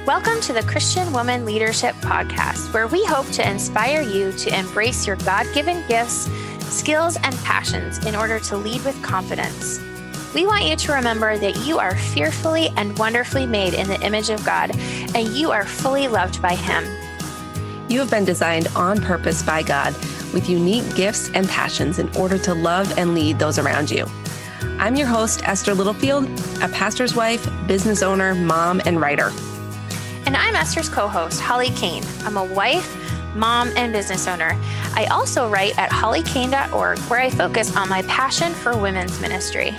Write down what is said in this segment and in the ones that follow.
Welcome to the Christian Woman Leadership Podcast, where we hope to inspire you to embrace your God-given gifts, skills, and passions in order to lead with confidence. We want you to remember that you are fearfully and wonderfully made in the image of God, and you are fully loved by Him. You have been designed on purpose by God with unique gifts and passions in order to love and lead those around you. I'm your host, Esther Littlefield, a pastor's wife, business owner, mom, and writer. And I'm Esther's co-host, Holly Kane. I'm a wife, mom, and business owner. I also write at hollykane.org, where I focus on my passion for women's ministry.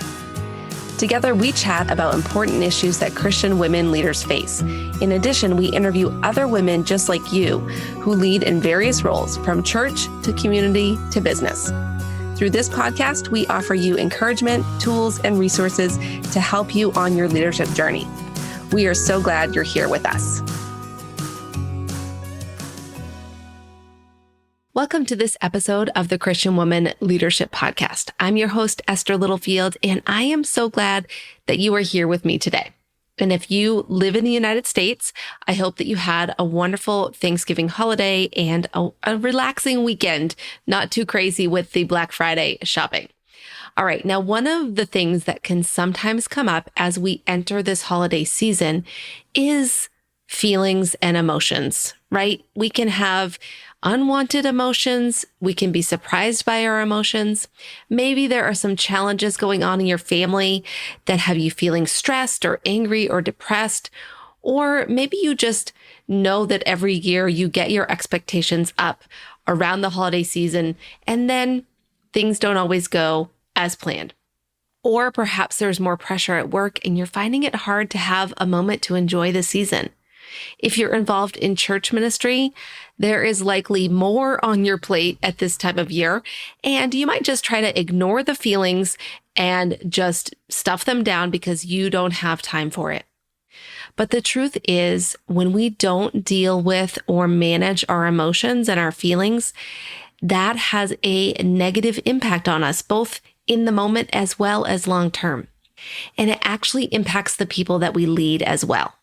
Together, we chat about important issues that Christian women leaders face. In addition, we interview other women just like you who lead in various roles, from church to community to business. Through this podcast, we offer you encouragement, tools, and resources to help you on your leadership journey. We are so glad you're here with us. Welcome to this episode of the Christian Woman Leadership Podcast. I'm your host, Esther Littlefield, and I am so glad that you are here with me today. And if you live in the United States, I hope that you had a wonderful Thanksgiving holiday and a relaxing weekend, not too crazy with the Black Friday shopping. All right. Now, one of the things that can sometimes come up as we enter this holiday season is feelings and emotions, right? We can have unwanted emotions. We can be surprised by our emotions. Maybe there are some challenges going on in your family that have you feeling stressed or angry or depressed. Or maybe you just know that every year you get your expectations up around the holiday season, and then things don't always go as planned. Or perhaps there's more pressure at work and you're finding it hard to have a moment to enjoy the season. If you're involved in church ministry, there is likely more on your plate at this time of year, and you might just try to ignore the feelings and just stuff them down because you don't have time for it. But the truth is, when we don't deal with or manage our emotions and our feelings, that has a negative impact on us, both in the moment as well as long term. And it actually impacts the people that we lead as well.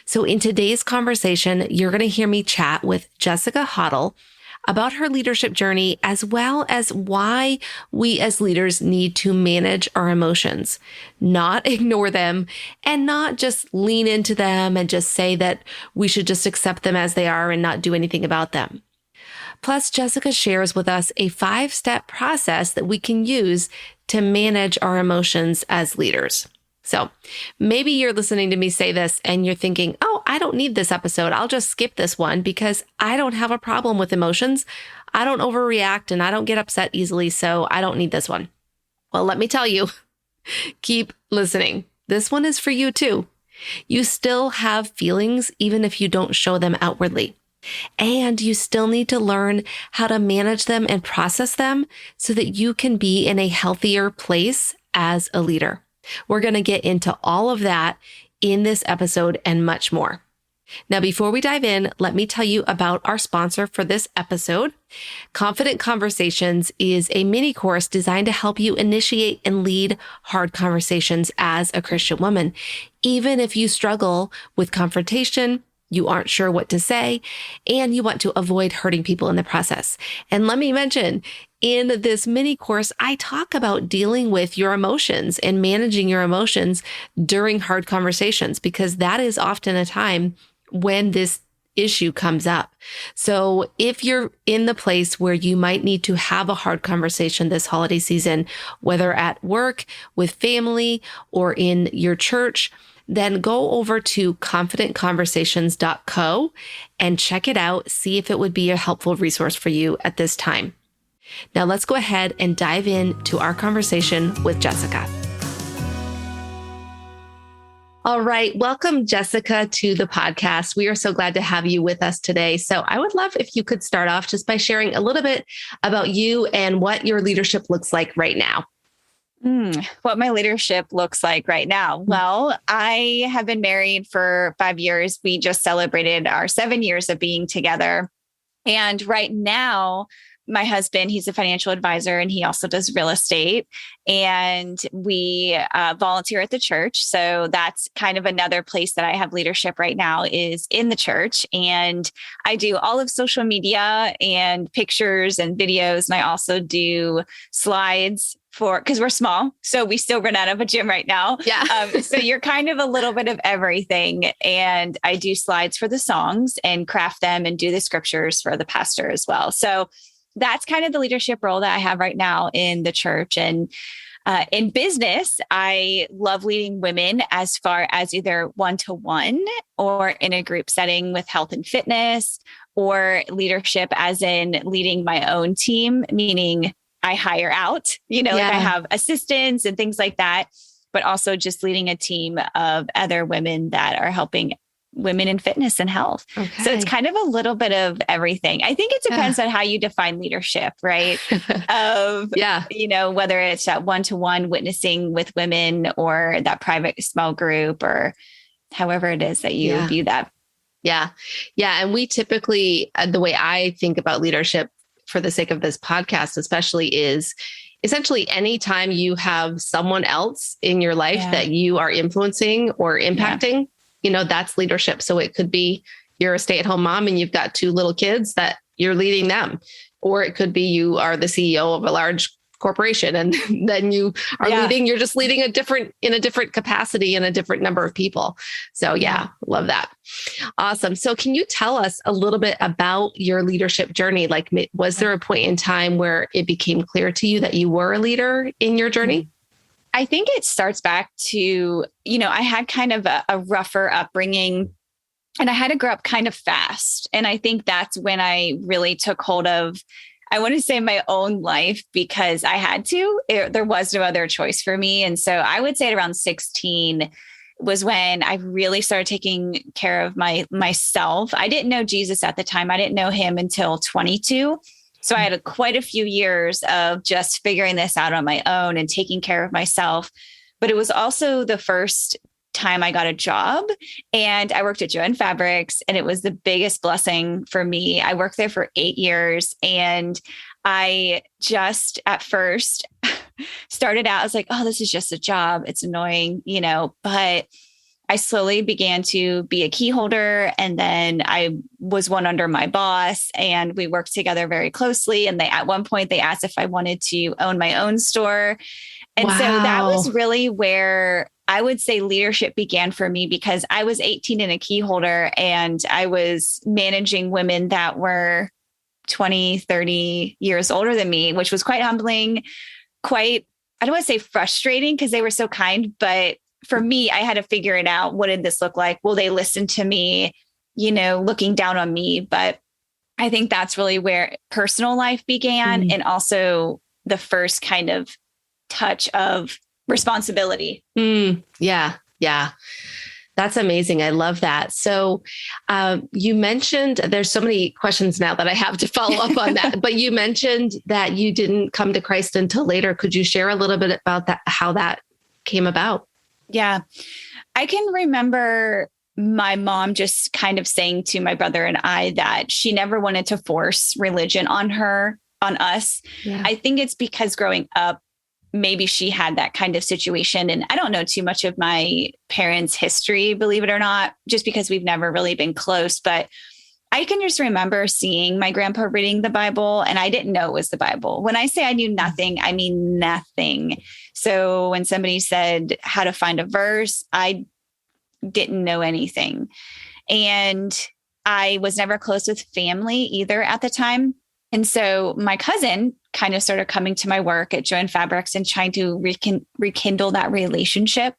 So in today's conversation, you're going to hear me chat with Jessica Hottle about her leadership journey, as well as why we as leaders need to manage our emotions, not ignore them, and not just lean into them and just say that we should just accept them as they are and not do anything about them. Plus, Jessica shares with us a 5-step process that we can use to manage our emotions as leaders. So maybe you're listening to me say this and you're thinking, oh, I don't need this episode. I'll just skip this one because I don't have a problem with emotions. I don't overreact and I don't get upset easily, so I don't need this one. Well, let me tell you, keep listening. This one is for you too. You still have feelings even if you don't show them outwardly. And you still need to learn how to manage them and process them so that you can be in a healthier place as a leader. We're going to get into all of that in this episode and much more. Now, before we dive in, let me tell you about our sponsor for this episode. Confident Conversations is a mini course designed to help you initiate and lead hard conversations as a Christian woman. Even if you struggle with confrontation, you aren't sure what to say, and you want to avoid hurting people in the process. And let me mention, in this mini course, I talk about dealing with your emotions and managing your emotions during hard conversations, because that is often a time when this issue comes up. So if you're in the place where you might need to have a hard conversation this holiday season, whether at work, with family, or in your church, then go over to confidentconversations.co and check it out. See if it would be a helpful resource for you at this time. Now let's go ahead and dive into our conversation with Jessica. All right. Welcome, Jessica, to the podcast. We are so glad to have you with us today. So I would love if you could start off just by sharing a little bit about you and what your leadership looks like right now. What my leadership looks like right now. Well, I have been married for 5 years. We just celebrated our 7 years of being together. And right now, my husband, he's a financial advisor and he also does real estate. And we volunteer at the church. So that's kind of another place that I have leadership right now is in the church. And I do all of social media and pictures and videos. And I also do slides because we're small. So we still run out of a gym right now. Yeah. So you're kind of a little bit of everything. And I do slides for the songs and craft them and do the scriptures for the pastor as well. So that's kind of the leadership role that I have right now in the church. And in business, I love leading women as far as either one-to-one or in a group setting with health and fitness, or leadership as in leading my own team, meaning I hire out, like I have assistants and things like that, but also just leading a team of other women that are helping women in fitness and health. Okay. So it's kind of a little bit of everything. I think it depends on how you define leadership, right? Whether it's that one-to-one witnessing with women or that private small group or however it is that you view that. Yeah. Yeah. And we typically, the way I think about leadership for the sake of this podcast, especially, is essentially anytime you have someone else in your life that you are influencing or impacting, that's leadership. So it could be you're a stay-at-home mom and you've got 2 little kids that you're leading them, or it could be you are the CEO of a large corporation and then you are leading, you're just leading in a different capacity and a different number of people. So love that. Awesome. So can you tell us a little bit about your leadership journey? Like, was there a point in time where it became clear to you that you were a leader in your journey? I think it starts back to, I had kind of a rougher upbringing and I had to grow up kind of fast. And I think that's when I really took hold of, I want to say, my own life, because I had to. There was no other choice for me. And so I would say at around 16 was when I really started taking care of myself. I didn't know Jesus at the time. I didn't know him until 22. So I had quite a few years of just figuring this out on my own and taking care of myself. But it was also the first time I got a job, and I worked at Joann Fabrics, and it was the biggest blessing for me. I worked there for 8 years, and I just at first started out, I was like, oh, this is just a job. It's annoying, but I slowly began to be a key holder. And then I was one under my boss, and we worked together very closely. And at one point they asked if I wanted to own my own store. And so that was really where I would say leadership began for me, because I was 18 and a key holder, and I was managing women that were 20, 30 years older than me, which was quite humbling, I don't want to say frustrating because they were so kind, but for me, I had to figure it out. What did this look like? Will they listen to me, looking down on me? But I think that's really where personal life began, and also the first kind of touch of responsibility. Yeah. That's amazing. I love that. So you mentioned, there's so many questions now that I have to follow up on that, but you mentioned that you didn't come to Christ until later. Could you share a little bit about that, how that came about? Yeah, I can remember my mom just kind of saying to my brother and I that she never wanted to force religion on us. Yeah. I think it's because growing up, maybe she had that kind of situation. And I don't know too much of my parents' history, believe it or not, just because we've never really been close. But I can just remember seeing my grandpa reading the Bible, and I didn't know it was the Bible. When I say I knew nothing, I mean nothing. So when somebody said how to find a verse, I didn't know anything. And I was never close with family either at the time. And so my cousin kind of started coming to my work at Joann Fabrics and trying to rekindle that relationship.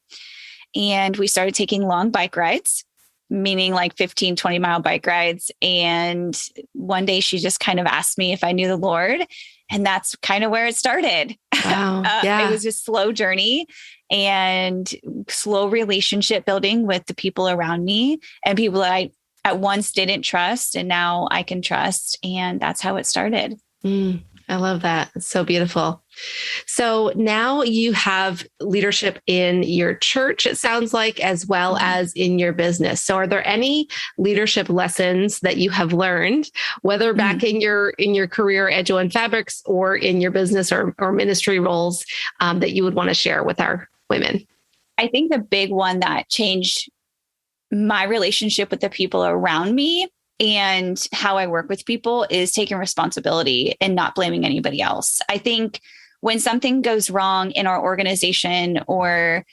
And we started taking long bike rides, meaning like 15, 20-mile bike rides. And one day she just kind of asked me if I knew the Lord. And that's kind of where it started. Wow. Yeah. It was a slow journey and slow relationship building with the people around me and people that I at once didn't trust. And now I can trust. And that's how it started. I love that. It's so beautiful. So now you have leadership in your church, it sounds like, as well as in your business. So are there any leadership lessons that you have learned, whether back in your career at Joanne Fabrics or in your business or ministry roles, that you would want to share with our women? I think the big one that changed my relationship with the people around me and how I work with people is taking responsibility and not blaming anybody else. I think when something goes wrong in our organization or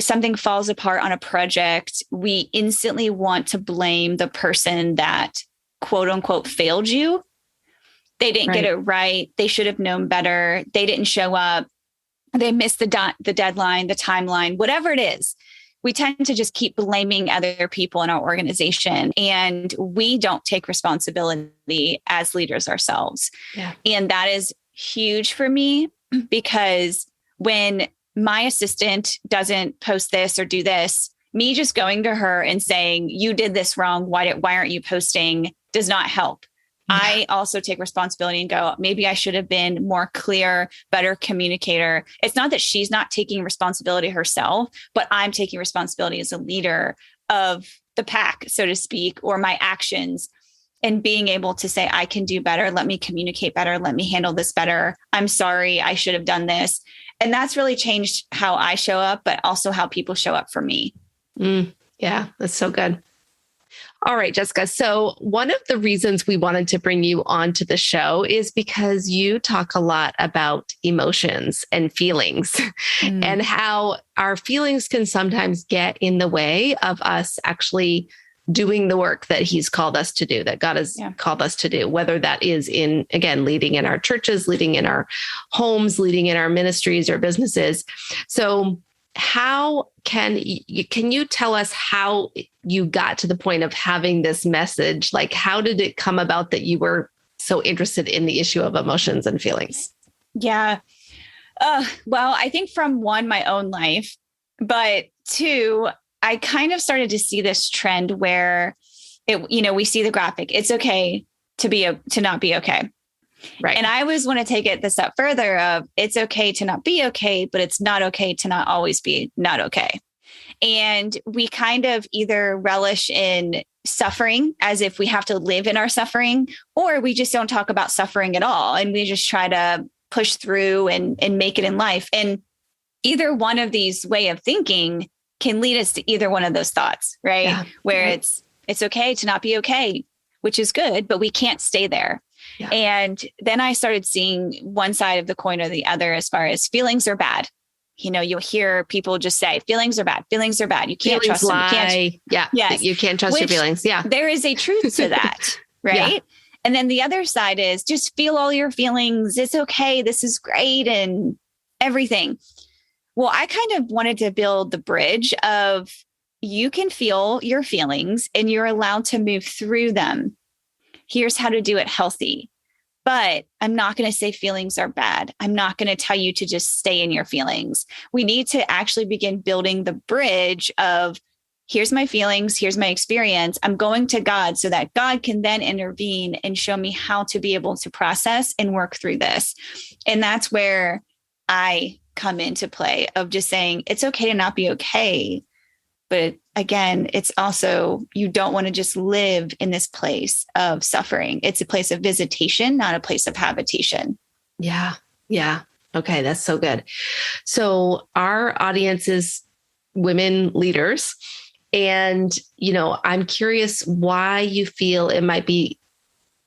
something falls apart on a project, we instantly want to blame the person that quote unquote failed you. They didn't get it right. They should have known better. They didn't show up. They missed the deadline, the timeline, whatever it is. We tend to just keep blaming other people in our organization, and we don't take responsibility as leaders ourselves. Yeah. And that is huge for me, because when my assistant doesn't post this or do this, me just going to her and saying, you did this wrong, why aren't you posting, does not help. I also take responsibility and go, maybe I should have been more clear, better communicator. It's not that she's not taking responsibility herself, but I'm taking responsibility as a leader of the pack, so to speak, or my actions, and being able to say, I can do better. Let me communicate better. Let me handle this better. I'm sorry. I should have done this. And that's really changed how I show up, but also how people show up for me. Yeah, that's so good. All right, Jessica. So one of the reasons we wanted to bring you onto the show is because you talk a lot about emotions and feelings and how our feelings can sometimes get in the way of us actually doing the work that he's called us to do, that God has called us to do, whether that is in, again, leading in our churches, leading in our homes, leading in our ministries or businesses. So how can you tell us how you got to the point of having this message? Like, how did it come about that you were so interested in the issue of emotions and feelings? Yeah. Well, I think from one, my own life, but two, I kind of started to see this trend where we see the graphic. It's okay to not be okay. Right. And I always want to take it the step further of it's okay to not be okay, but it's not okay to not always be not okay. And we kind of either relish in suffering as if we have to live in our suffering, or we just don't talk about suffering at all. And we just try to push through and make it in life. And either one of these way of thinking can lead us to either one of those thoughts, right? Yeah. Where it's okay to not be okay, which is good, but we can't stay there. Yeah. And then I started seeing one side of the coin or the other as far as feelings are bad. You'll hear people just say feelings are bad. Feelings are bad. You can't trust them. You can't trust your feelings. Yeah. There is a truth to that. Right. Yeah. And then the other side is just feel all your feelings. It's okay. This is great. And everything. Well, I kind of wanted to build the bridge of you can feel your feelings and you're allowed to move through them. Here's how to do it healthy. But I'm not going to say feelings are bad. I'm not going to tell you to just stay in your feelings. We need to actually begin building the bridge of here's my feelings, here's my experience. I'm going to God so that God can then intervene and show me how to be able to process and work through this. And that's where I come into play of just saying it's okay to not be okay. But again, it's also, you don't want to just live in this place of suffering. It's a place of visitation, not a place of habitation. Yeah. Yeah. Okay. That's so good. So our audience is women leaders. And, I'm curious why you feel it might be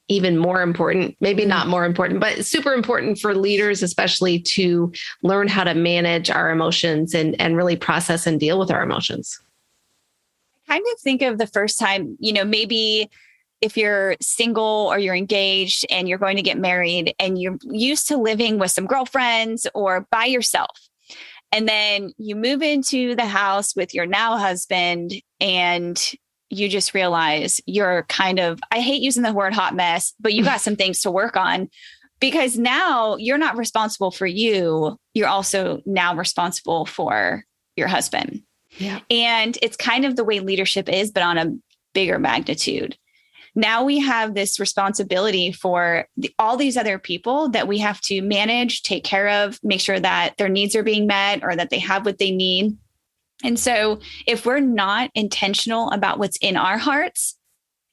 even more important, maybe not more important, but super important for leaders, especially to learn how to manage our emotions and really process and deal with our emotions. Kind of think of the first time, maybe if you're single or you're engaged and you're going to get married and you're used to living with some girlfriends or by yourself. And then you move into the house with your now husband and you just realize you're kind of, I hate using the word hot mess, but you got some things to work on because now you're not responsible for you. You're also now responsible for your husband. Yeah. And it's kind of the way leadership is, but on a bigger magnitude. now we have this responsibility for all these other people that we have to manage, take care of, make sure that their needs are being met or that they have what they need. And so if we're not intentional about what's in our hearts,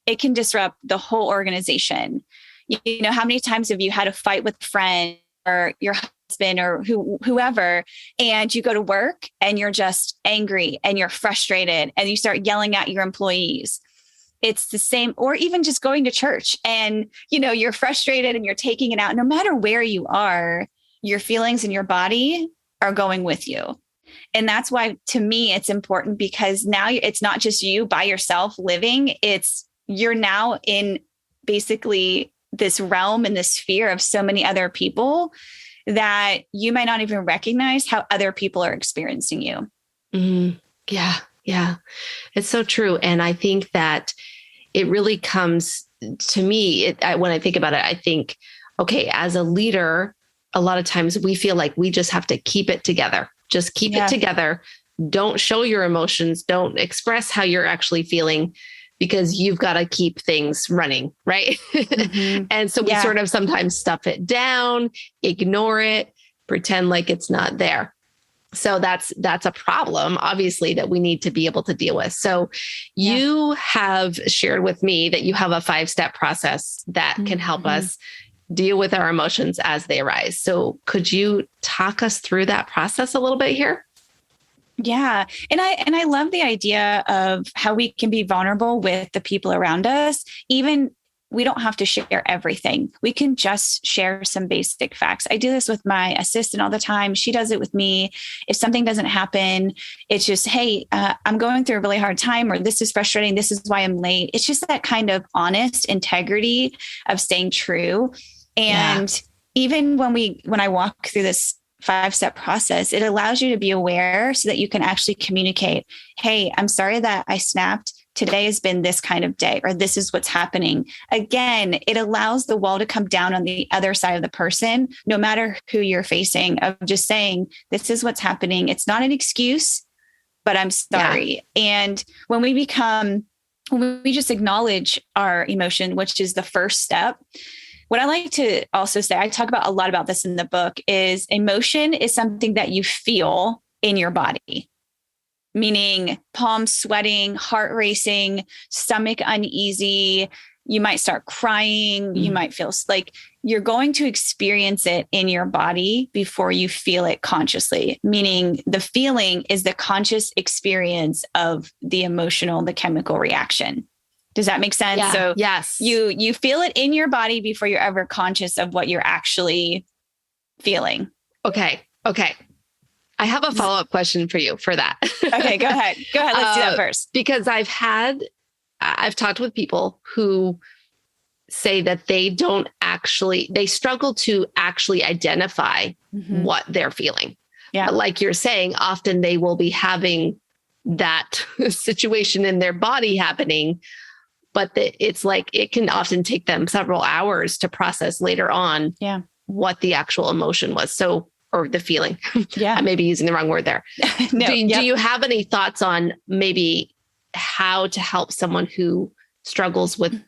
it can disrupt the whole organization. You know, how many times have you had a fight with a friend or your husband or whoever, and you go to work and you're just angry and you're frustrated and you start yelling at your employees? It's the same, or even just going to church and, you know, you're frustrated and you're taking it out. No matter where you are, your feelings and your body are going with you. And that's why, to me, it's important, because now it's not just you by yourself living. You're now in basically this realm and this sphere of so many other people that you might not even recognize how other people are experiencing you. Mm-hmm. Yeah. Yeah. It's so true. And I think that it really comes to me, when I think about it, I think, okay, as a leader, a lot of times we feel like we just have to keep it together. Just keep it together. Don't show your emotions. Don't express how you're actually feeling, because you've got to keep things running, right? Mm-hmm. And so we sort of sometimes stuff it down, ignore it, pretend like it's not there. So that's a problem, obviously, that we need to be able to deal with. So you have shared with me that you have a 5-step process that can help us deal with our emotions as they arise. So could you talk us through that process a little bit here? Yeah. And I love the idea of how we can be vulnerable with the people around us. Even we don't have to share everything. We can just share some basic facts. I do this with my assistant all the time. She does it with me. If something doesn't happen, it's just, hey, I'm going through a really hard time, or this is frustrating. This is why I'm late. It's just that kind of honest integrity of staying true. And even when I walk through this 5-step process, it allows you to be aware so that you can actually communicate, hey, I'm sorry that I snapped. Today has been this kind of day, or this is what's happening. Again, it allows the wall to come down on the other side of the person, no matter who you're facing, of just saying, this is what's happening. It's not an excuse, but I'm sorry. And when we just acknowledge our emotion, which is the first step, what I like to also say, I talk about a lot about this in the book, is emotion is something that you feel in your body, meaning palms sweating, heart racing, stomach uneasy. You might start crying. You might feel like you're going to experience it in your body before you feel it consciously, meaning the feeling is the conscious experience of the chemical reaction. Does that make sense? Yeah. So yes, you feel it in your body before you're ever conscious of what you're actually feeling. Okay. I have a follow-up question for you for that. Okay, go ahead. Let's do that first. Because I've talked with people who say that they struggle to actually identify what they're feeling. Yeah. But like you're saying, often they will be having that situation in their body happening, but it's like, it can often take them several hours to process later on what the actual emotion was. So, or the feeling. Yeah. I may be using the wrong word there. No, do you have any thoughts on maybe how to help someone who struggles with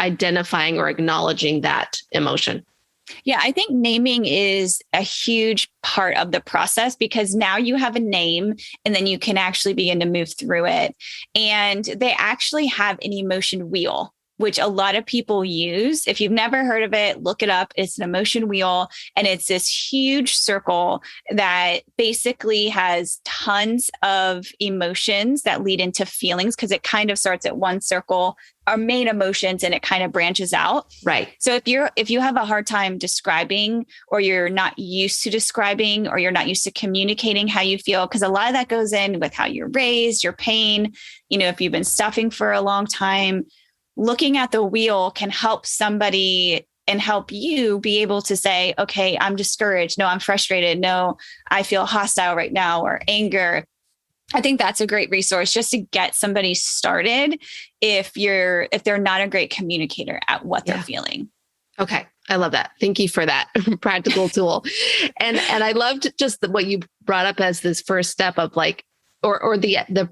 identifying or acknowledging that emotion? Yeah, I think naming is a huge part of the process, because now you have a name and then you can actually begin to move through it. And they actually have an emotion wheel, which a lot of people use. If you've never heard of it, look it up. It's an emotion wheel. And it's this huge circle that basically has tons of emotions that lead into feelings, because it kind of starts at one circle, our main emotions, and it kind of branches out. Right. So if you have a hard time describing, or you're not used to describing, or you're not used to communicating how you feel, because a lot of that goes in with how you're raised, your pain, if you've been stuffing for a long time, looking at the wheel can help somebody and help you be able to say, okay, I'm discouraged. No, I'm frustrated. No, I feel hostile right now, or anger. I think that's a great resource just to get somebody started if they're not a great communicator at what they're feeling. Okay. I love that. Thank you for that practical tool. And I loved just what you brought up as this first step of like, or the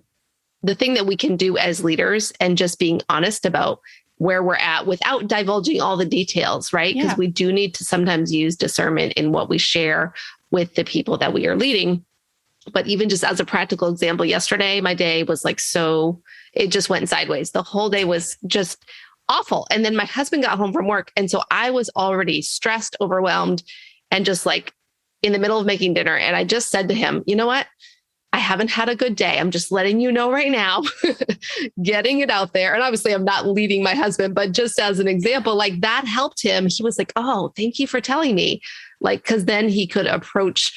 thing that we can do as leaders, and just being honest about where we're at without divulging all the details, right? Because we do need to sometimes use discernment in what we share with the people that we are leading. But even just as a practical example, yesterday, my day was like, it just went sideways. The whole day was just awful. And then my husband got home from work. And so I was already stressed, overwhelmed, and just like in the middle of making dinner. And I just said to him, you know what? I haven't had a good day. I'm just letting you know right now, getting it out there. And obviously I'm not leading my husband, but just as an example, like that helped him. He was like, oh, thank you for telling me. Like, cause then he could approach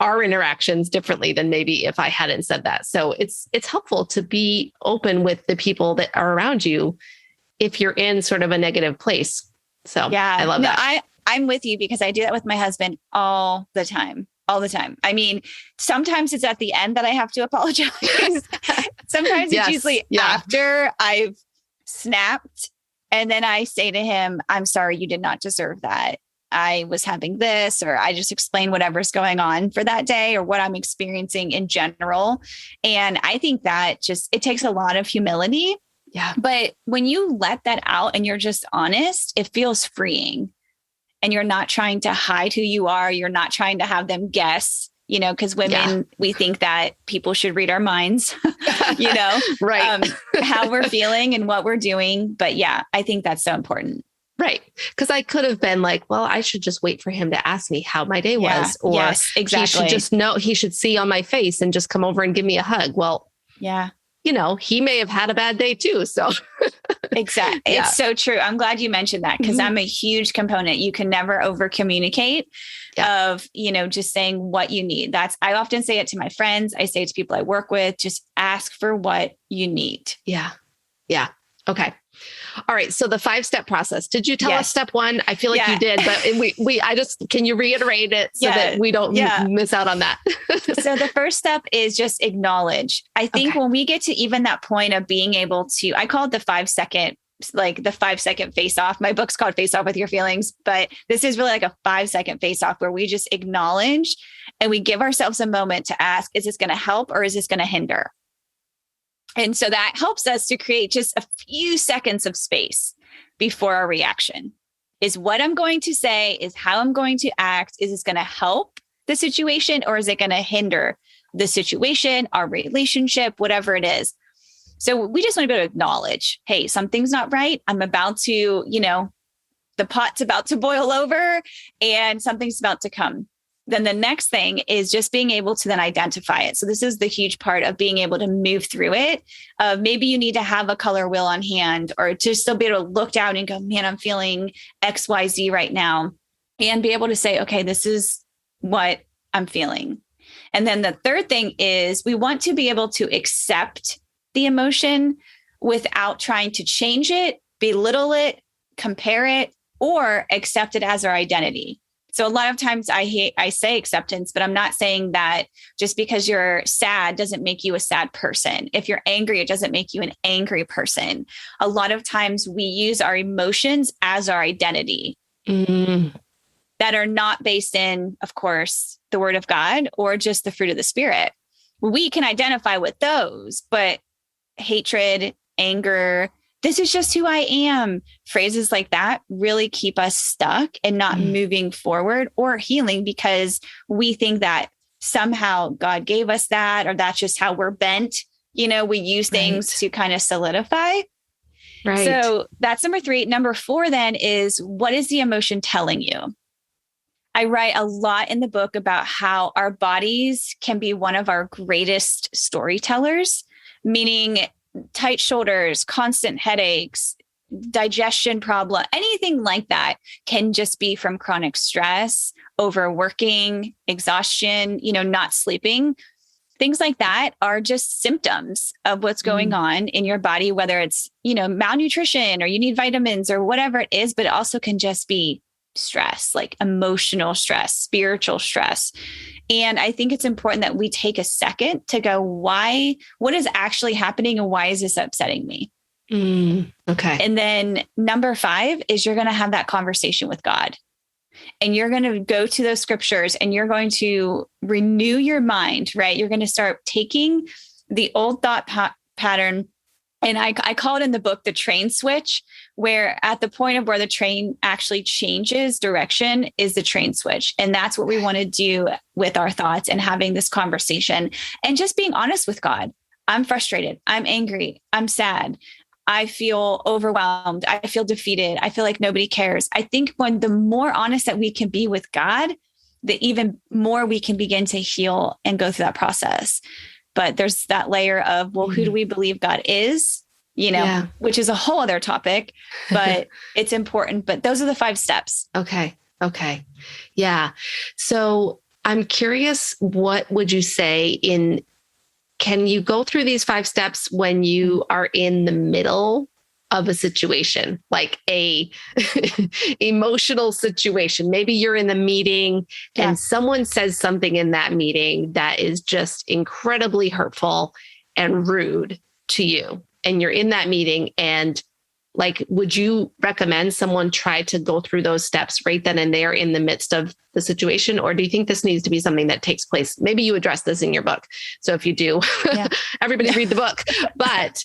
our interactions differently than maybe if I hadn't said that. So it's helpful to be open with the people that are around you if you're in sort of a negative place. So I love that. I'm with you because I do that with my husband all the time. All the time. I mean, sometimes it's at the end that I have to apologize. Sometimes it's usually after I've snapped. And then I say to him, I'm sorry, you did not deserve that. I was having this, or I just explain whatever's going on for that day or what I'm experiencing in general. And I think that it takes a lot of humility. Yeah. But when you let that out and you're just honest, it feels freeing. And you're not trying to hide who you are. You're not trying to have them guess, because women, we think that people should read our minds, right. How we're feeling and what we're doing. But I think that's so important. Right. Because I could have been like, well, I should just wait for him to ask me how my day was. Or exactly. He should just know, he should see on my face and just come over and give me a hug. Well, he may have had a bad day too. So exactly. It's so true. I'm glad you mentioned that because I'm a huge component. You can never over communicate of, just saying what you need. I often say it to my friends. I say it to people I work with, just ask for what you need. Yeah. Yeah. Okay. All right. So the 5-step process, did you tell us step 1? I feel like you did, but can you reiterate it so that we don't miss out on that? So the first step is just acknowledge. I think when we get to even that point of being able to, I call it the 5-second, like the 5-second face off. My book's called Face Off with Your Feelings, but this is really like a 5-second face off where we just acknowledge and we give ourselves a moment to ask, is this going to help or is this going to hinder? And so that helps us to create just a few seconds of space before our reaction. Is what I'm going to say, is how I'm going to act, is this going to help the situation or is it going to hinder the situation, our relationship, whatever it is? So we just want to be able to acknowledge, hey, something's not right. I'm about to, the pot's about to boil over and something's about to come. Then the next thing is just being able to then identify it. So this is the huge part of being able to move through it. Maybe you need to have a color wheel on hand or to still be able to look down and go, man, I'm feeling XYZ right now. And be able to say, okay, this is what I'm feeling. And then the third thing is we want to be able to accept the emotion without trying to change it, belittle it, compare it, or accept it as our identity. So a lot of times I say acceptance, but I'm not saying that just because you're sad doesn't make you a sad person. If you're angry, it doesn't make you an angry person. A lot of times we use our emotions as our identity that are not based in, of course, the word of God or just the fruit of the spirit. We can identify with those, but hatred, anger, this is just who I am. Phrases like that really keep us stuck and not moving forward or healing because we think that somehow God gave us that, or that's just how we're bent. We use things to kind of solidify. Right. So that's number 3. Number 4 then is, what is the emotion telling you? I write a lot in the book about how our bodies can be one of our greatest storytellers, meaning tight shoulders, constant headaches, digestion problem, anything like that can just be from chronic stress, overworking, exhaustion, not sleeping. Things like that are just symptoms of what's going on in your body, whether it's, malnutrition or you need vitamins or whatever it is, but it also can just be stress, like emotional stress, spiritual stress. And I think it's important that we take a second to go, what is actually happening and why is this upsetting me? Okay. And then number 5 is you're going to have that conversation with God and you're going to go to those scriptures and you're going to renew your mind, right? You're going to start taking the old thought pattern And I call it in the book the train switch, where at the point of where the train actually changes direction is the train switch. And that's what we want to do with our thoughts and having this conversation and just being honest with God. I'm frustrated. I'm angry. I'm sad. I feel overwhelmed. I feel defeated. I feel like nobody cares. I think when the more honest that we can be with God, the even more we can begin to heal and go through that process. But there's that layer of, well, who do we believe God is? Which is a whole other topic, but it's important. But those are the 5 steps. Okay. Yeah. So I'm curious, what would you say can you go through these 5 steps when you are in the middle of a situation, like a emotional situation? Maybe you're in the meeting and someone says something in that meeting that is just incredibly hurtful and rude to you. And you're in that meeting, and like, would you recommend someone try to go through those steps right then and there in the midst of the situation? Or do you think this needs to be something that takes place? Maybe you address this in your book. So if you do, everybody read the book, but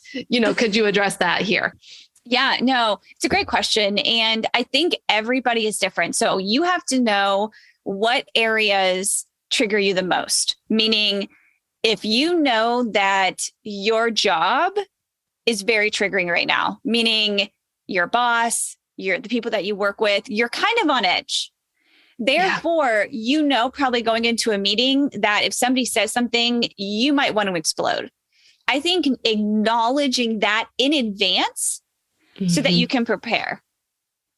could you address that here? Yeah, no, it's a great question. And I think everybody is different. So you have to know what areas trigger you the most. Meaning, if you know that your job is very triggering right now, meaning your boss, the people that you work with, you're kind of on edge. Therefore, probably going into a meeting that if somebody says something, you might want to explode. I think acknowledging that in advance so that you can prepare.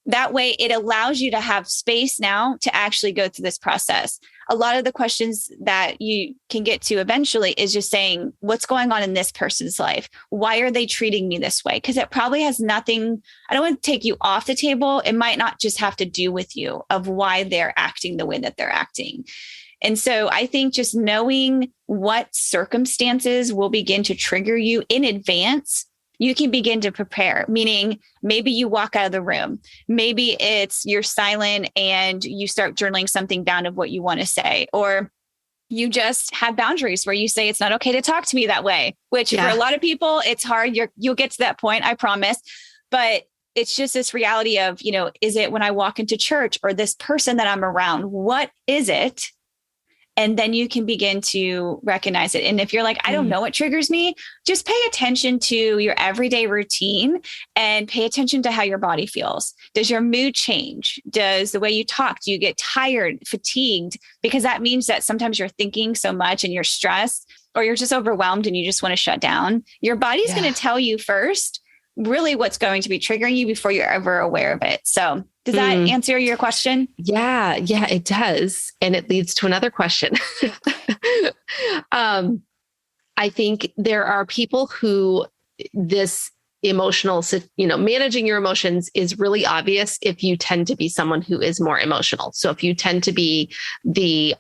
That way it allows you to have space now to actually go through this process. A lot of the questions that you can get to eventually is just saying, what's going on in this person's life? Why are they treating me this way? Because it probably has nothing, I don't want to take you off the table. It might not just have to do with you of why they're acting the way that they're acting. And so I think just knowing what circumstances will begin to trigger you in advance, you can begin to prepare, meaning maybe you walk out of the room. Maybe it's you're silent and you start journaling something down of what you want to say, or you just have boundaries where you say, it's not okay to talk to me that way, which for a lot of people, it's hard. You'll get to that point, I promise. But it's just this reality of, is it when I walk into church or this person that I'm around? What is it? And then you can begin to recognize it. And if you're like, I don't know what triggers me, just pay attention to your everyday routine and pay attention to how your body feels. Does your mood change? Does the way you talk, do you get tired, fatigued? Because that means that sometimes you're thinking so much and you're stressed, or you're just overwhelmed and you just want to shut down. Your body's going to tell you first really what's going to be triggering you before you're ever aware of it. So does that answer your question? Yeah, it does. And it leads to another question. I think there are people who this emotional, managing your emotions is really obvious if you tend to be someone who is more emotional. So if you tend to be the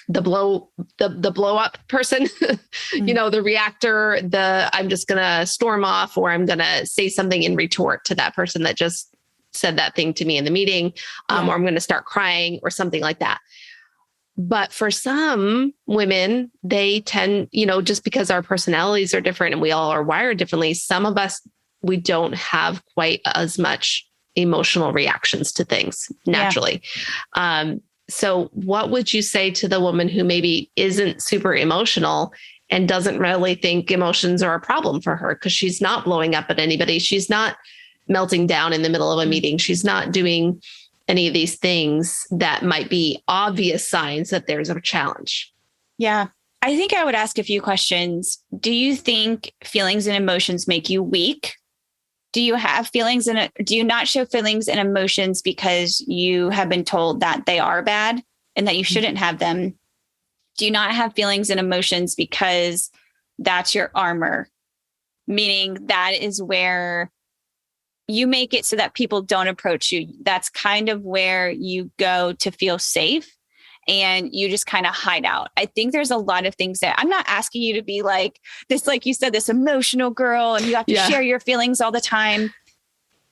blow up person, the reactor, I'm just going to storm off, or I'm going to say something in retort to that person that just said that thing to me in the meeting, or I'm going to start crying or something like that. But for some women, they tend, just because our personalities are different and we all are wired differently, some of us, we don't have quite as much emotional reactions to things naturally. So what would you say to the woman who maybe isn't super emotional and doesn't really think emotions are a problem for her because she's not blowing up at anybody? She's not melting down in the middle of a meeting. She's not doing any of these things that might be obvious signs that there's a challenge. Yeah. I think I would ask a few questions. Do you think feelings and emotions make you weak? Do you have feelings do you not show feelings and emotions because you have been told that they are bad and that you shouldn't have them? Do you not have feelings and emotions because that's your armor? Meaning that is where you make it so that people don't approach you. That's kind of where you go to feel safe and you just kind of hide out. I think there's a lot of things that I'm not asking you to be like this, like you said, this emotional girl and you have to share your feelings all the time.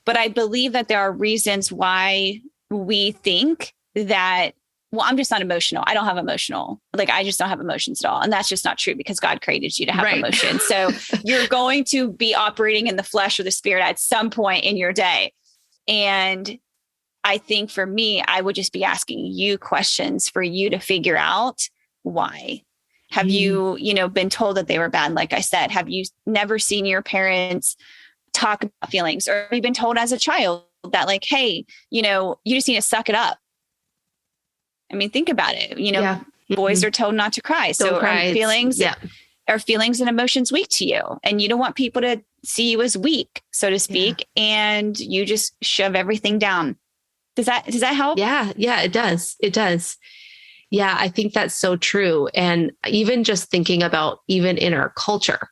But I believe that there are reasons why we think that well, I'm just not emotional. I don't have emotional. Like, I just don't have emotions at all. And that's just not true because God created you to have Right. emotions. So you're going to be operating in the flesh or the spirit at some point in your day. And I think for me, I would just be asking you questions for you to figure out why. Have you been told that they were bad? Like I said, have you never seen your parents talk about feelings, or have you been told as a child that like, hey, you just need to suck it up? I mean, think about it. Boys are told not to cry. So cry. Are feelings and emotions weak to you? And you don't want people to see you as weak, so to speak. Yeah. And you just shove everything down. Does that help? Yeah. Yeah, it does. It does. Yeah. I think that's so true. And even just thinking about even in our culture,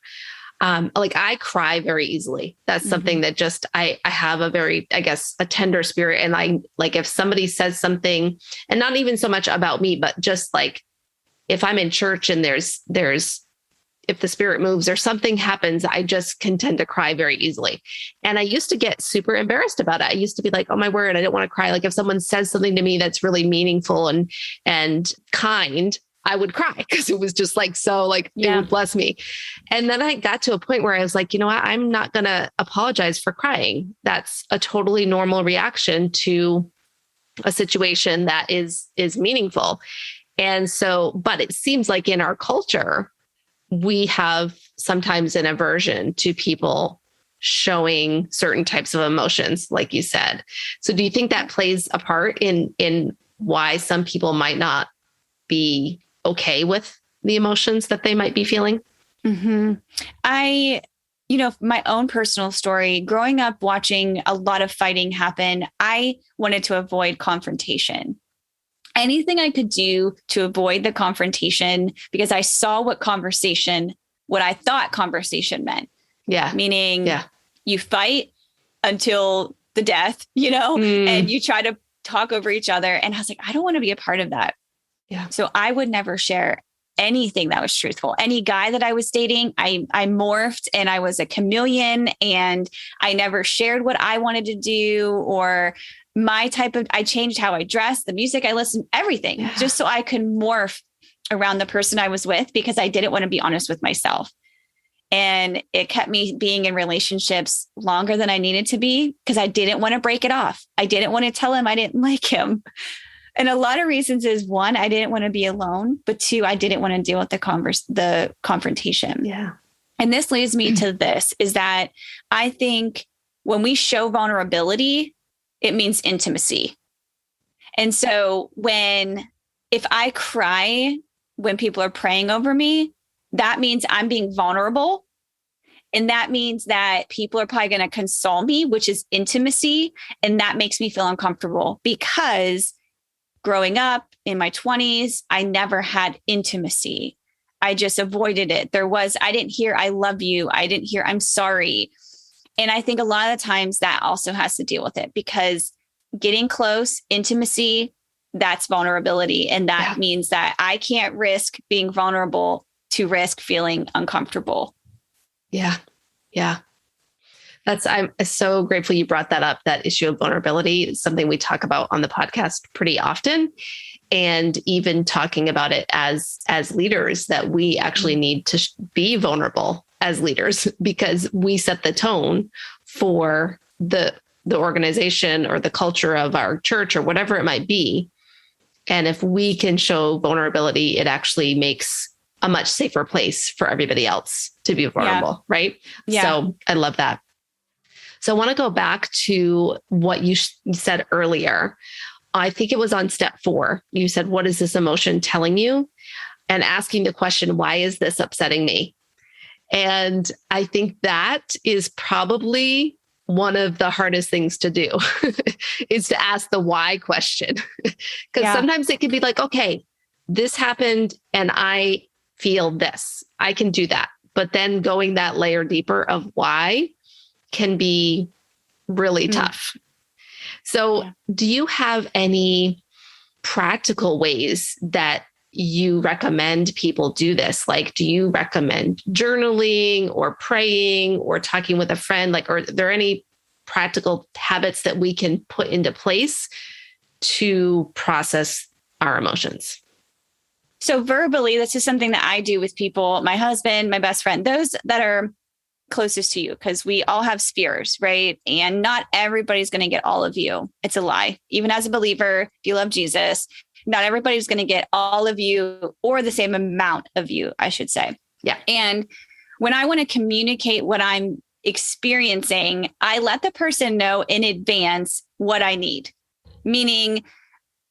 like I cry very easily. That's something that just, I have a very, I guess, a tender spirit. And I like, if somebody says something, and not even so much about me, but just like, if I'm in church and there's, if the spirit moves or something happens, I just can tend to cry very easily. And I used to get super embarrassed about it. I used to be like, oh my word, I don't want to cry. Like if someone says something to me that's really meaningful and kind, I would cry because it was just like, so like, it would bless me. And then I got to a point where I was like, you know what? I'm not going to apologize for crying. That's a totally normal reaction to a situation that is meaningful. And so, but it seems like in our culture, we have sometimes an aversion to people showing certain types of emotions, like you said. So do you think that plays a part in why some people might not be okay with the emotions that they might be feeling? Mm-hmm. My own personal story, growing up watching a lot of fighting happen, I wanted to avoid confrontation. Anything I could do to avoid the confrontation, because I saw what I thought conversation meant. Yeah. Meaning you fight until the death, and you try to talk over each other. And I was like, I don't want to be a part of that. Yeah. So I would never share anything that was truthful. Any guy that I was dating, I morphed and I was a chameleon, and I never shared what I wanted to do or I changed how I dressed, the music I listened, everything, just so I could morph around the person I was with, because I didn't want to be honest with myself. And it kept me being in relationships longer than I needed to be, because I didn't want to break it off. I didn't want to tell him I didn't like him. And a lot of reasons is, one, I didn't want to be alone, but two, I didn't want to deal with the confrontation. Yeah. And this leads me to this, is that I think when we show vulnerability, it means intimacy. And so if I cry when people are praying over me, that means I'm being vulnerable. And that means that people are probably going to console me, which is intimacy. And that makes me feel uncomfortable, because growing up in my 20s, I never had intimacy. I just avoided it. I didn't hear, I love you. I didn't hear, I'm sorry. And I think a lot of the times that also has to deal with it, because getting close, intimacy, that's vulnerability. And that means that I can't risk being vulnerable to risk feeling uncomfortable. Yeah. Yeah. I'm so grateful you brought that up. That issue of vulnerability is something we talk about on the podcast pretty often. And even talking about it as leaders, that we actually need to be vulnerable as leaders, because we set the tone for the organization or the culture of our church or whatever it might be. And if we can show vulnerability, it actually makes a much safer place for everybody else to be vulnerable. Right. Yeah. So I love that. So I want to go back to what you said earlier. I think it was on step 4. You said, what is this emotion telling you? And asking the question, why is this upsetting me? And I think that is probably one of the hardest things to do is to ask the why question. Because sometimes it can be like, okay, this happened and I feel this, I can do that. But then going that layer deeper of why can be really tough. So do you have any practical ways that you recommend people do this? Like, do you recommend journaling or praying or talking with a friend? Like, are there any practical habits that we can put into place to process our emotions? So verbally, this is something that I do with people, my husband, my best friend, those that are closest to you, because we all have spheres, right? And not everybody's going to get all of you. It's a lie. Even as a believer, if you love Jesus, not everybody's going to get all of you or the same amount of you, I should say. Yeah. And when I want to communicate what I'm experiencing, I let the person know in advance what I need. Meaning,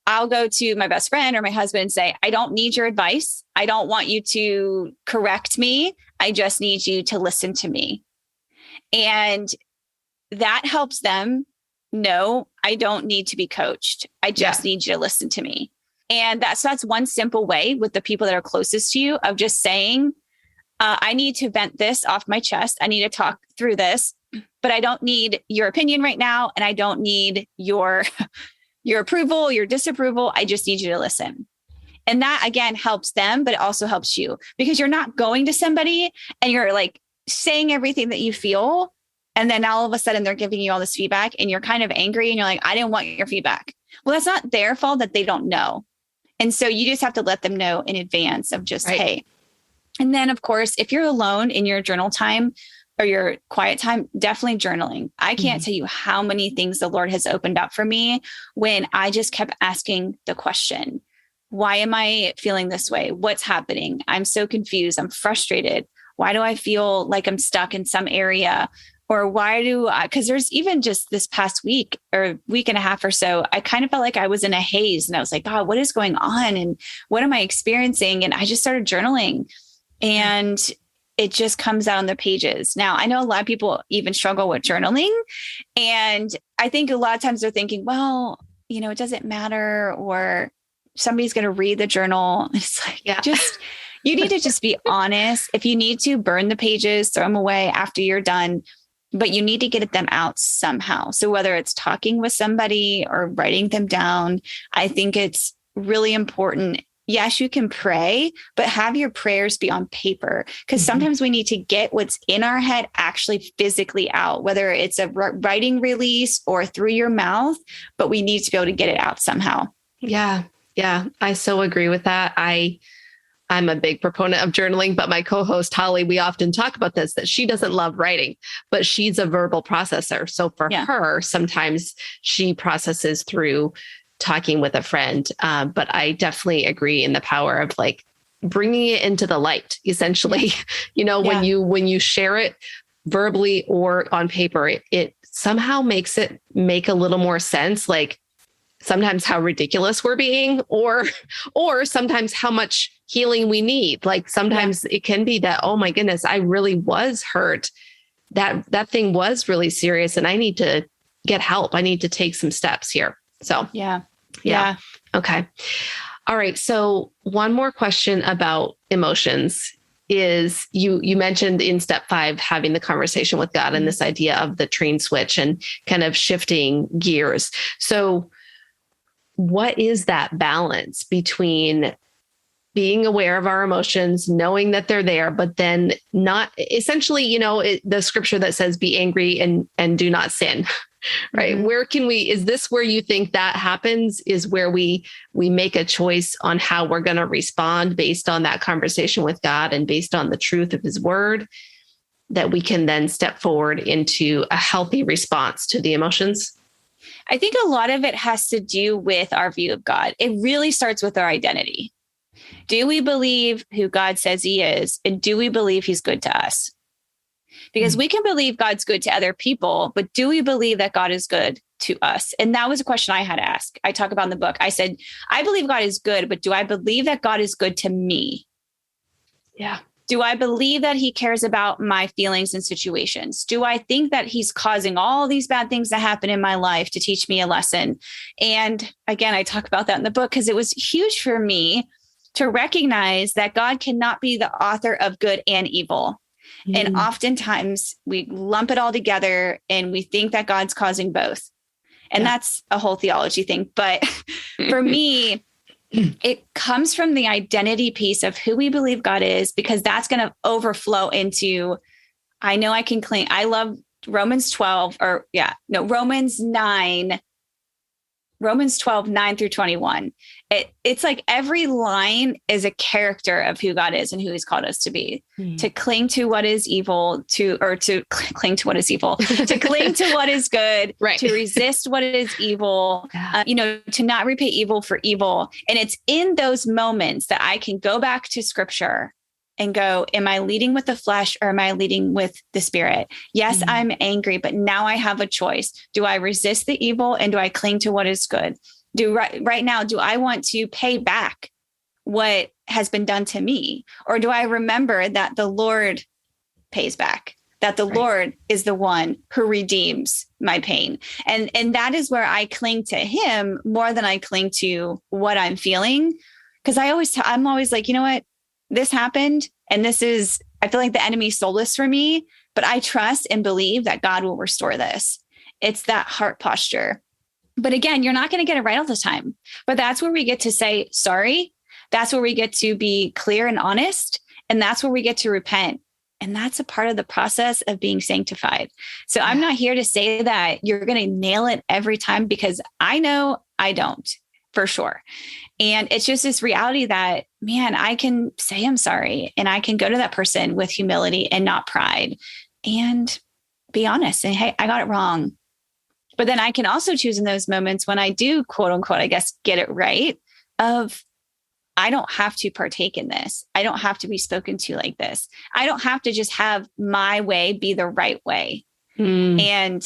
I'll go to my best friend or my husband and say, I don't need your advice. I don't want you to correct me. I just need you to listen to me. And that helps them know I don't need to be coached. I just need you to listen to me. And that's one simple way with the people that are closest to you of just saying, I need to vent this off my chest. I need to talk through this, but I don't need your opinion right now. And I don't need your approval, your disapproval. I just need you to listen. And that again helps them, but it also helps you because you're not going to somebody and you're like saying everything that you feel. And then all of a sudden they're giving you all this feedback and you're kind of angry and you're like, I didn't want your feedback. Well, that's not their fault that they don't know. And so you just have to let them know in advance of just, hey. And then of course, if you're alone in your journal time or your quiet time, definitely journaling. I can't tell you how many things the Lord has opened up for me when I just kept asking the question, why am I feeling this way? What's happening? I'm so confused. I'm frustrated. Why do I feel like I'm stuck in some area? Or why do I, because there's even just this past week or week and a half or so, I kind of felt like I was in a haze and I was like, God, what is going on? And what am I experiencing? And I just started journaling and it just comes out on the pages. Now, I know a lot of people even struggle with journaling. And I think a lot of times they're thinking, well, it doesn't matter, or somebody's going to read the journal. It's like, you need to just be honest. If you need to burn the pages, throw them away after you're done, but you need to get them out somehow. So whether it's talking with somebody or writing them down, I think it's really important. Yes, you can pray, but have your prayers be on paper, because sometimes we need to get what's in our head actually physically out, whether it's a writing release or through your mouth, but we need to be able to get it out somehow. Yeah. Yeah. I so agree with that. I'm a big proponent of journaling, but my co-host Holly, we often talk about this, that she doesn't love writing, but she's a verbal processor. So for her, sometimes she processes through talking with a friend. But I definitely agree in the power of like bringing it into the light, essentially, when you share it verbally or on paper, it somehow makes it make a little more sense. Like sometimes how ridiculous we're being, or sometimes how much healing we need. Like sometimes it can be that, oh my goodness, I really was hurt. That thing was really serious and I need to get help. I need to take some steps here. So, yeah. Okay. All right. So one more question about emotions is you mentioned in step 5, having the conversation with God and this idea of the train switch and kind of shifting gears. So what is that balance between being aware of our emotions, knowing that they're there, but then not essentially, the scripture that says, be angry and do not sin, right? Where can is this where you think that happens, is where we make a choice on how we're going to respond based on that conversation with God and based on the truth of his word, that we can then step forward into a healthy response to the emotions? I think a lot of it has to do with our view of God. It really starts with our identity. Do we believe who God says he is? And do we believe he's good to us? Because we can believe God's good to other people, but do we believe that God is good to us? And that was a question I had to ask. I talk about in the book. I said, I believe God is good, but do I believe that God is good to me? Yeah. Do I believe that he cares about my feelings and situations? Do I think that he's causing all these bad things to happen in my life to teach me a lesson? And again, I talk about that in the book because it was huge for me to recognize that God cannot be the author of good and evil. And oftentimes we lump it all together and we think that God's causing both. And that's a whole theology thing. But for me, it comes from the identity piece of who we believe God is, because that's going to overflow into, I know I can claim, I love Romans 9, Romans 12, 9-21. It's like every line is a character of who God is and who he's called us to be. To cling to what is evil, to cling to what is evil, to cling to what is good, right. To resist what is evil, to not repay evil for evil. And it's in those moments that I can go back to scripture and go, am I leading with the flesh or am I leading with the spirit? Yes, I'm angry, but now I have a choice. Do I resist the evil and do I cling to what is good? Right now, do I want to pay back what has been done to me? Or do I remember that the Lord pays back, that the Lord is the one who redeems my pain? And that is where I cling to him more than I cling to what I'm feeling. Because I'm always like, you know what? This happened. And I feel like the enemy stole this from me, but I trust and believe that God will restore this. It's that heart posture. But again, you're not going to get it right all the time, but that's where we get to say sorry. That's where we get to be clear and honest. And that's where we get to repent. And that's a part of the process of being sanctified. So I'm not here to say that you're going to nail it every time, because I know I don't, for sure. And it's just this reality that, man, I can say I'm sorry and I can go to that person with humility and not pride and be honest and, hey, I got it wrong. But then I can also choose in those moments when I do, quote unquote, I guess, get it right, of I don't have to partake in this. I don't have to be spoken to like this. I don't have to just have my way be the right way. And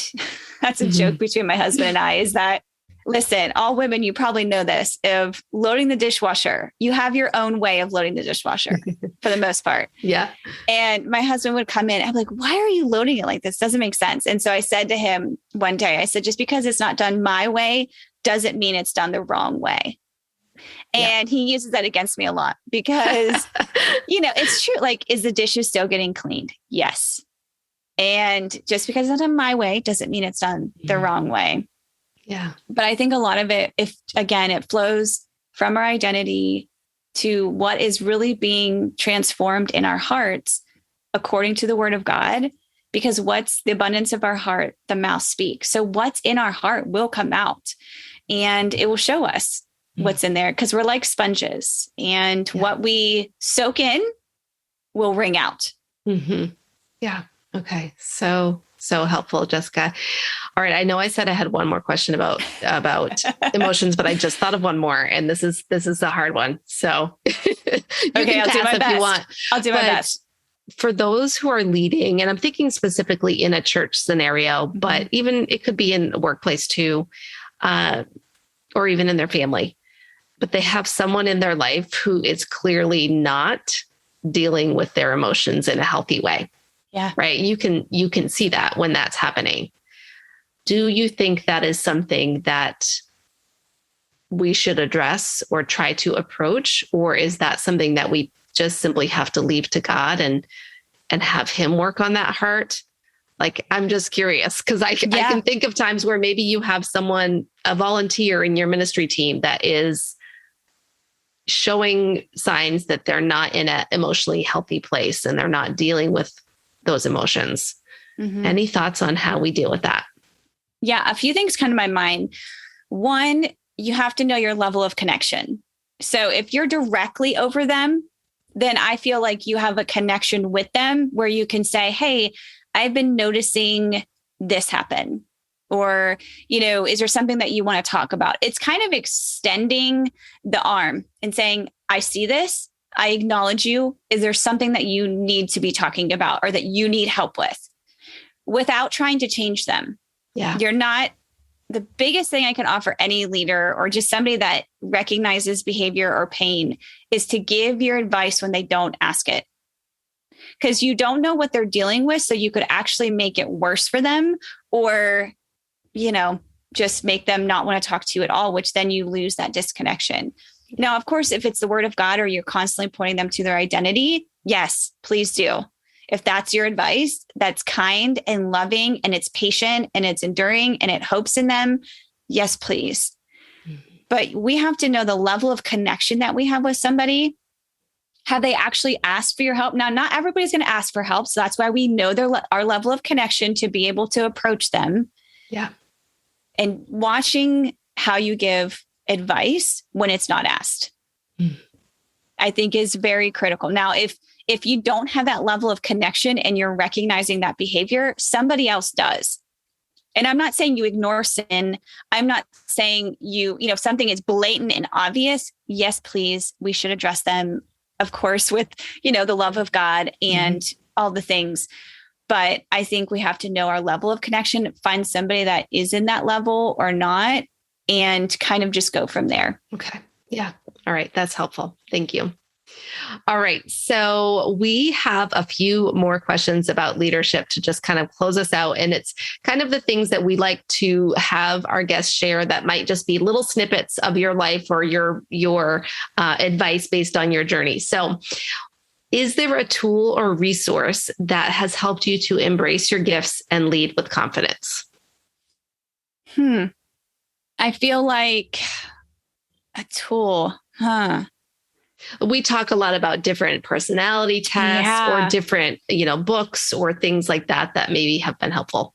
that's a joke between my husband and I, is that, listen, all women, you probably know this, of loading the dishwasher. You have your own way of loading the dishwasher for the most part. Yeah. And my husband would come in and be like, why are you loading it like this? Doesn't make sense. And so I said to him one day, I said, just because it's not done my way doesn't mean it's done the wrong way. And he uses that against me a lot because, it's true. Like, is the dishes still getting cleaned? Yes. And just because it's done my way doesn't mean it's done the wrong way. Yeah. But I think a lot of it, it flows from our identity to what is really being transformed in our hearts according to the word of God, because what's the abundance of our heart, the mouth speaks. So what's in our heart will come out and it will show us what's in there, because we're like sponges, and what we soak in will wring out. Yeah. Okay. So helpful, Jessica. All right. I know I said I had one more question about emotions, but I just thought of one more, and this is a hard one. So okay, I'll do my best. You want. I'll do my best. For those who are leading, and I'm thinking specifically in a church scenario, but even it could be in a workplace too, or even in their family, but they have someone in their life who is clearly not dealing with their emotions in a healthy way. Yeah. Right. You can see that when that's happening. Do you think that is something that we should address or try to approach? Or is that something that we just simply have to leave to God and have him work on that heart? Like, I'm just curious, because I can think of times where maybe you have someone, a volunteer in your ministry team, that is showing signs that they're not in an emotionally healthy place and they're not dealing with those emotions. Any thoughts on how we deal with that? Yeah, a few things come to my mind. One, you have to know your level of connection. So if you're directly over them, then I feel like you have a connection with them where you can say, hey, I've been noticing this happen. Or, is there something that you want to talk about? It's kind of extending the arm and saying, I see this. I acknowledge you. Is there something that you need to be talking about or that you need help with, without trying to change them? Yeah. You're not. The biggest thing I can offer any leader or just somebody that recognizes behavior or pain is to give your advice when they don't ask it. Because you don't know what they're dealing with. So you could actually make it worse for them, or, just make them not want to talk to you at all, which then you lose that disconnection. Now, of course, if it's the word of God or you're constantly pointing them to their identity, yes, please do. If that's your advice, that's kind and loving and it's patient and it's enduring and it hopes in them, yes, please. But we have to know the level of connection that we have with somebody. Have they actually asked for your help? Now, not everybody's going to ask for help. So that's why we know our level of connection to be able to approach them. Yeah. And watching how you give advice when it's not asked. I think is very critical. Now, if you don't have that level of connection and you're recognizing that behavior, somebody else does. And I'm not saying you ignore sin. I'm not saying if something is blatant and obvious, yes, please, we should address them, of course, with, the love of God and all the things. But I think we have to know our level of connection, find somebody that is in that level or not, and kind of just go from there. Okay. Yeah. All right. That's helpful. Thank you. All right. So we have a few more questions about leadership to just kind of close us out. And it's kind of the things that we like to have our guests share that might just be little snippets of your life or your advice based on your journey. So is there a tool or resource that has helped you to embrace your gifts and lead with confidence? I feel like a tool, We talk a lot about different personality tests or different, books or things like that maybe have been helpful.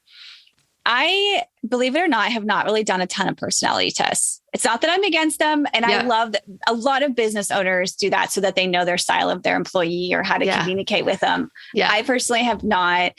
I, believe it or not, have not really done a ton of personality tests. It's not that I'm against them. And I love that a lot of business owners do that so that they know their style of their employee or how to communicate with them. Yeah. I personally have not.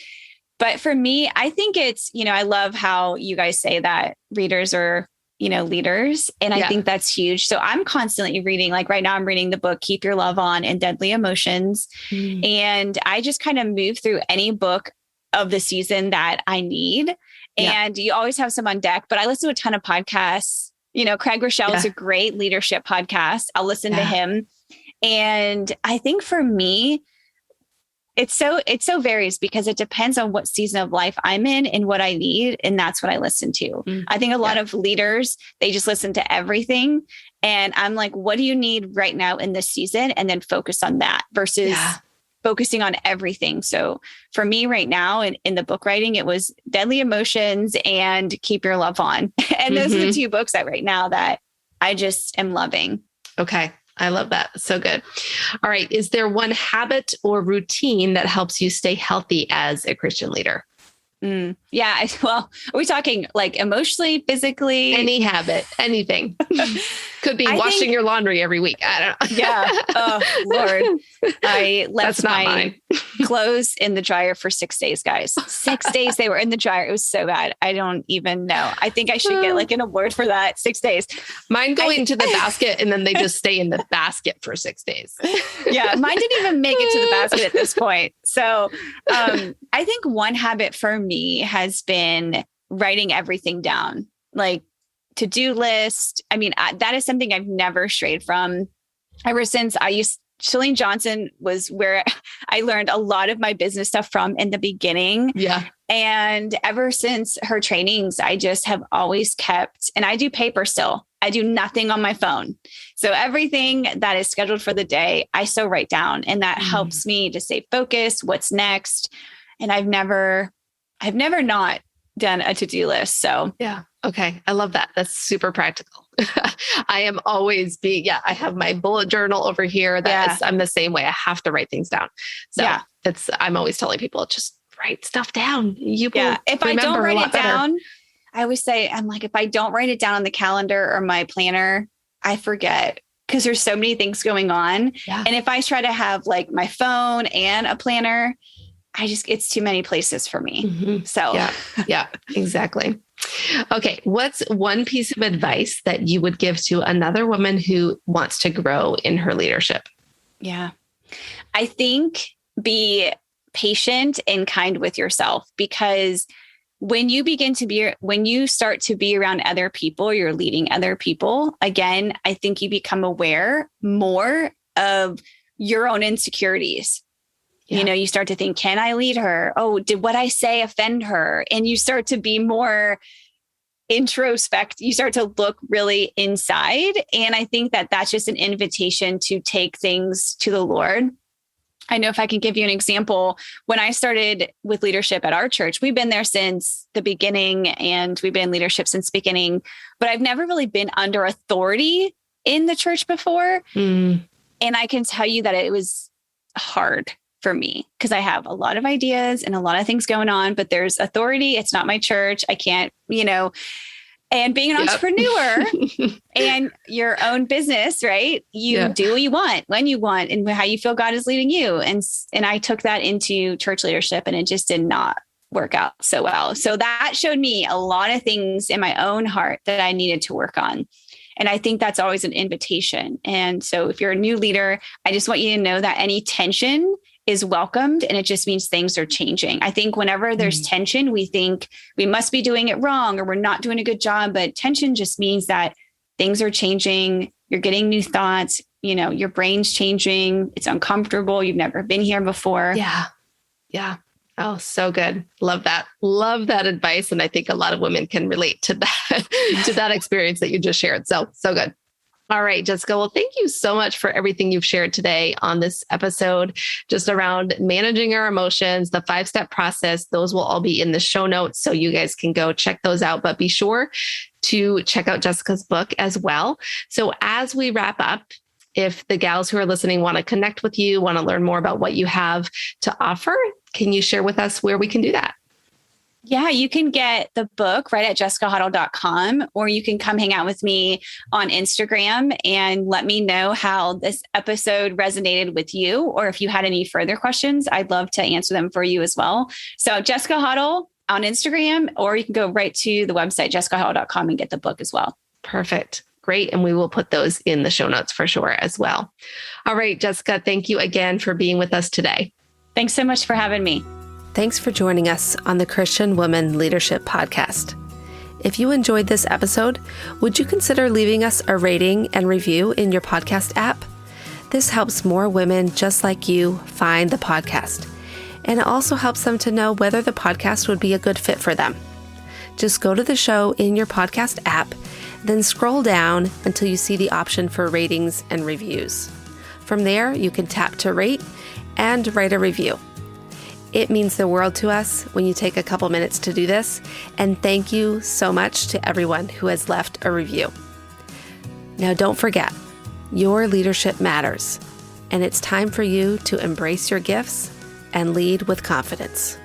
But for me, I think it's, I love how you guys say that readers are, leaders. And I think that's huge. So I'm constantly reading, like right now I'm reading the book, Keep Your Love On and Deadly Emotions. And I just kind of move through any book of the season that I need. And you always have some on deck, but I listen to a ton of podcasts. Craig Rochelle is a great leadership podcast. I'll listen to him. And I think for me, it so varies because it depends on what season of life I'm in and what I need. And that's what I listen to. I think a lot of leaders, they just listen to everything. And I'm like, what do you need right now in this season? And then focus on that versus focusing on everything. So for me right now in the book writing, it was Deadly Emotions and Keep Your Love On. And those are the two books that right now that I just am loving. Okay. I love that. So good. All right. Is there one habit or routine that helps you stay healthy as a Christian leader? Yeah. Well, are we talking like emotionally, physically? Any habit, anything. Could be washing your laundry every week. I don't know. Yeah. Oh, Lord. I left my clothes in the dryer for 6 days, guys. 6 days they were in the dryer. It was so bad. I don't even know. I think I should get like an award for that. 6 days. Mine go into the basket and then they just stay in the basket for 6 days. Yeah. Mine didn't even make it to the basket at this point. So I think one habit for me has been writing everything down, like to-do list. I mean, that is something I've never strayed from ever since Chalene Johnson was where I learned a lot of my business stuff from in the beginning. Yeah. And ever since her trainings, I just have always kept, and I do paper still. I do nothing on my phone. So everything that is scheduled for the day, I still write down, and that helps me to stay focused. What's next? And I've never not done a to-do list. So yeah. Okay. I love that. That's super practical. I am always I have my bullet journal over here. I'm the same way. I have to write things down. So I'm always telling people, just write stuff down. If I don't write it down, I always say, I'm like, if I don't write it down on the calendar or my planner, I forget because there's so many things going on. Yeah. And if I try to have like my phone and a planner, it's too many places for me. So yeah, exactly. Okay. What's one piece of advice that you would give to another woman who wants to grow in her leadership? Yeah. I think be patient and kind with yourself, because when you start to be around other people, you're leading other people. Again, I think you become aware more of your own insecurities. Yeah. You start to think, can I lead her? Oh, did what I say offend her? And you start to be more introspect. You start to look really inside. And I think that that's just an invitation to take things to the Lord. I know if I can give you an example, when I started with leadership at our church, we've been there since the beginning and we've been in leadership since the beginning, but I've never really been under authority in the church before. And I can tell you that it was hard for me because I have a lot of ideas and a lot of things going on, but there's authority. It's not my church. I can't, And being an entrepreneur and your own business, right? You do what you want, when you want, and how you feel God is leading you. And I took that into church leadership, and it just did not work out so well. So that showed me a lot of things in my own heart that I needed to work on. And I think that's always an invitation. And so if you're a new leader, I just want you to know that any tension is welcomed, and it just means things are changing. I think whenever there's tension, we think we must be doing it wrong or we're not doing a good job, but tension just means that things are changing. You're getting new thoughts, your brain's changing. It's uncomfortable. You've never been here before. Yeah. Yeah. Oh, so good. Love that. Love that advice. And I think a lot of women can relate to that, to that experience that you just shared. So good. All right, Jessica. Well, thank you so much for everything you've shared today on this episode, just around managing our emotions, the 5-step process. Those will all be in the show notes, so you guys can go check those out. But be sure to check out Jessica's book as well. So as we wrap up, if the gals who are listening want to connect with you, want to learn more about what you have to offer, can you share with us where we can do that? Yeah, you can get the book right at jessicahottle.com, or you can come hang out with me on Instagram and let me know how this episode resonated with you, or if you had any further questions, I'd love to answer them for you as well. So Jessica Hottle on Instagram, or you can go right to the website, jessicahottle.com, and get the book as well. Perfect. Great. And we will put those in the show notes for sure as well. All right, Jessica, thank you again for being with us today. Thanks so much for having me. Thanks for joining us on the Christian Woman Leadership Podcast. If you enjoyed this episode, would you consider leaving us a rating and review in your podcast app? This helps more women just like you find the podcast, and it also helps them to know whether the podcast would be a good fit for them. Just go to the show in your podcast app, then scroll down until you see the option for ratings and reviews. From there, you can tap to rate and write a review. It means the world to us when you take a couple minutes to do this, and thank you so much to everyone who has left a review. Now, don't forget, your leadership matters, and it's time for you to embrace your gifts and lead with confidence.